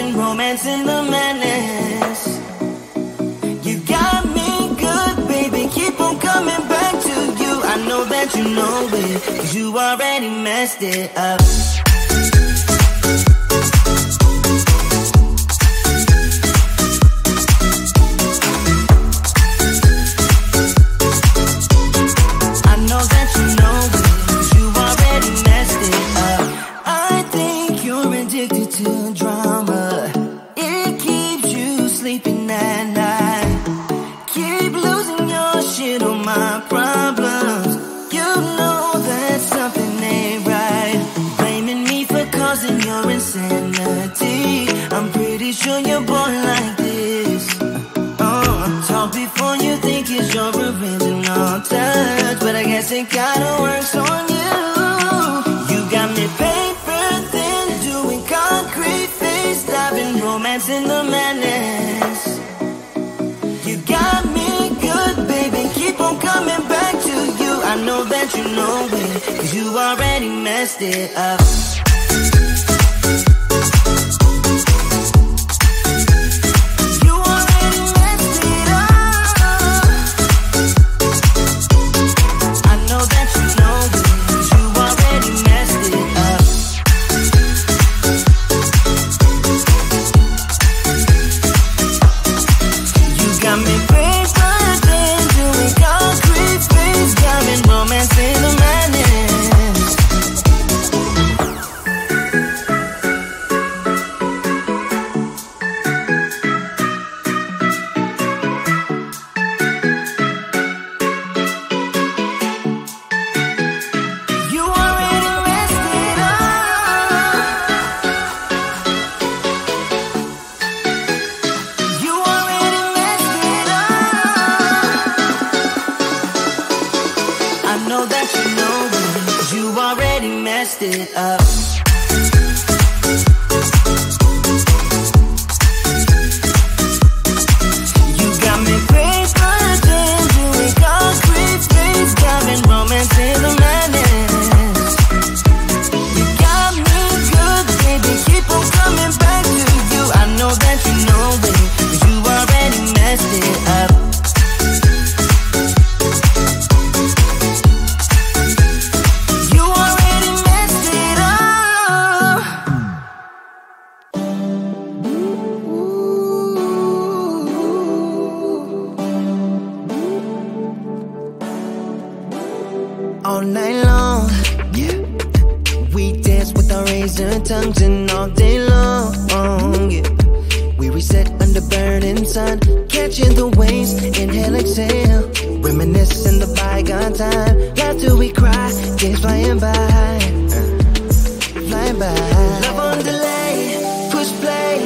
Driving romance in the madness. You got me good, baby, keep on coming back to you. I know that you know it, 'cause you already messed it up. I know that you know it, 'cause you already messed it up. I think you're addicted to drama. It keeps you sleeping at night. Keep losing your shit on my problems. You know that something ain't right. Blaming me for causing your insanity. I'm pretty sure you're born like this. Talk before you think it's your original touch, but I guess it kinda works on you. You got me paper thin, doing concrete face, diving romance in the madness. You got me good, baby, keep on coming back to you. I know that you know it, 'cause you already messed it up. You already messed it up. I know that you know it, 'cause you already messed it up. You got me paper thin, doing concrete face, diving romance in the madness. You already messed it up. You already messed it up. I know that you know it, 'cause you already messed it up. You got me paper thin, doing concrete face, diving romance in the madness. You got me good, baby, keep on coming back to you. I know that you know it, 'cause you already messed it up. You already messed it up. All night long, yeah, we dance with our razor tongues and all day long, yeah. We reset under burning sun, catching the waves, inhale, exhale, reminiscing the bygone time. Laugh till we cry, days flying by, flying by. Love on delay, push play,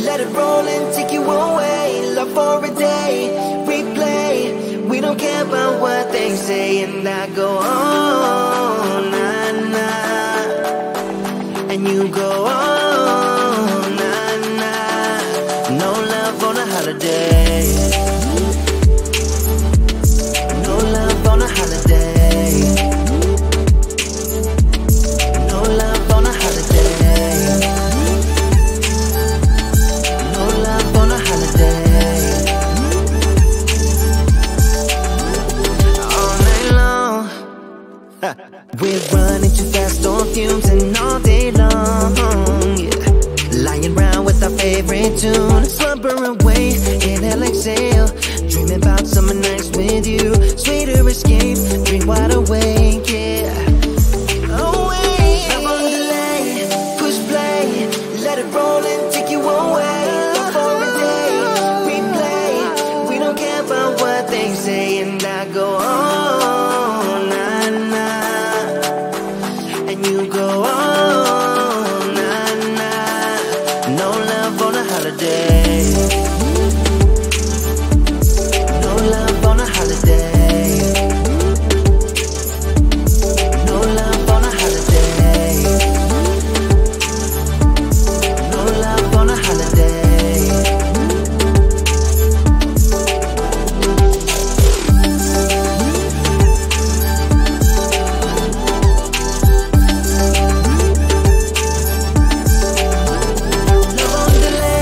let it roll and take you away. Love for a day, replay. We don't care about what they say, and I go on, nah, nah, and you go on, nah, nah. No love on a holiday. No love on a holiday. No love on a holiday. No love on a holiday. All night long, we're running too fast on fumes and all day long, yeah. Lying around with our favorite tune, slumber away, inhale, exhale, dreaming about summer nights with you. Sweeter escape, dream wide awake, yeah. Away. Love on delay, push play, let it roll and take you away. Love for a day, replay. We don't care about what they say, and I go on, nah, nah, and you go on, nah, nah. No love on a holiday. No love on a holiday. No love on a holiday. No love on a holiday. Love on delay.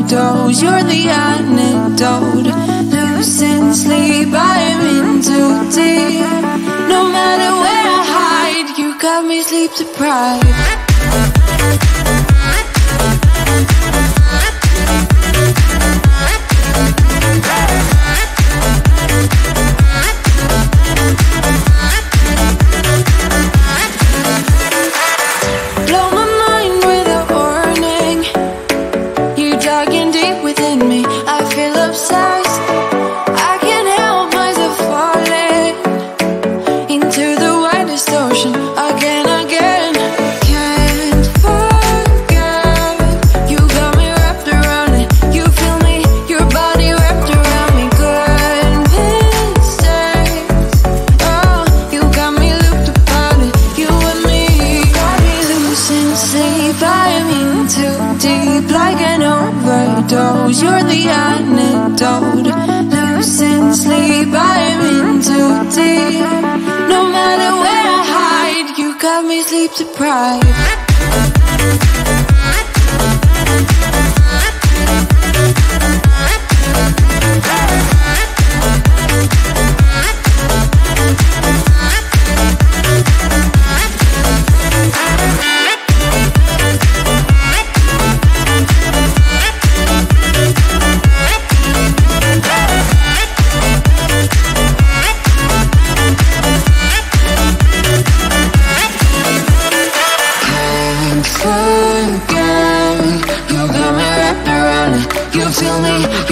overdose. You're the antidote. Losing sleep, I'm in too deep. No matter where I hide, you got me sleep deprived. You're the antidote. Losing sleep, I'm in too deep. No matter where I hide, you got me sleep deprived.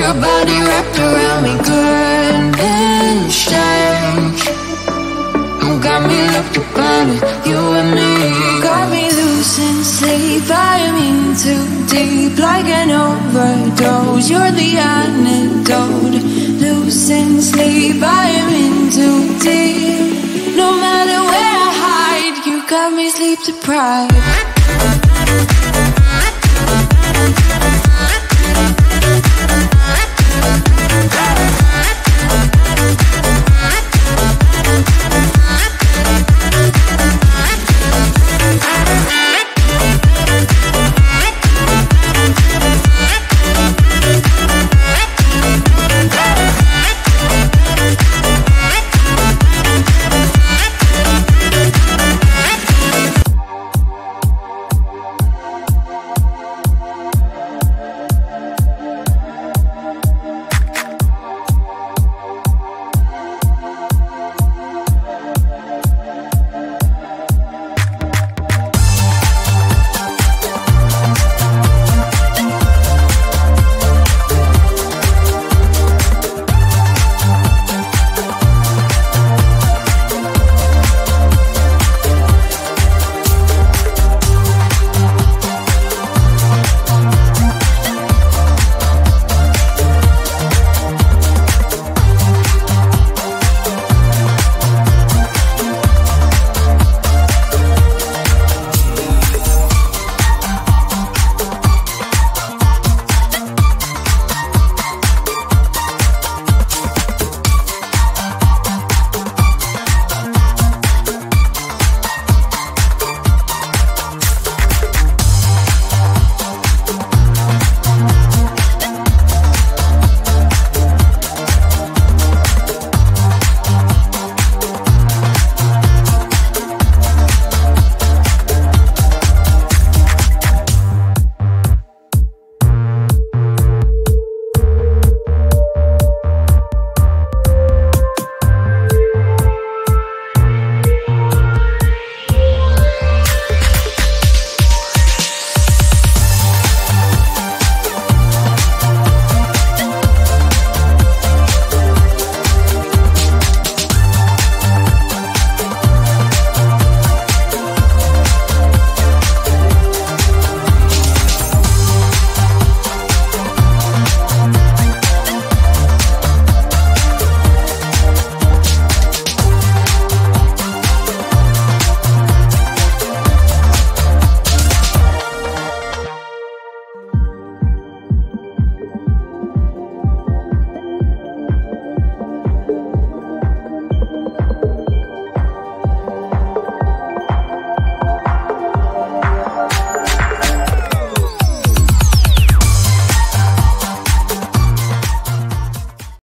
Your body wrapped around me, goodness change. You got me looked upon it, you and me. Got me losing sleep, I'm in too deep. Like an overdose, you're the antidote. Losing sleep, I'm in too deep. No matter where I hide, you got me sleep deprived.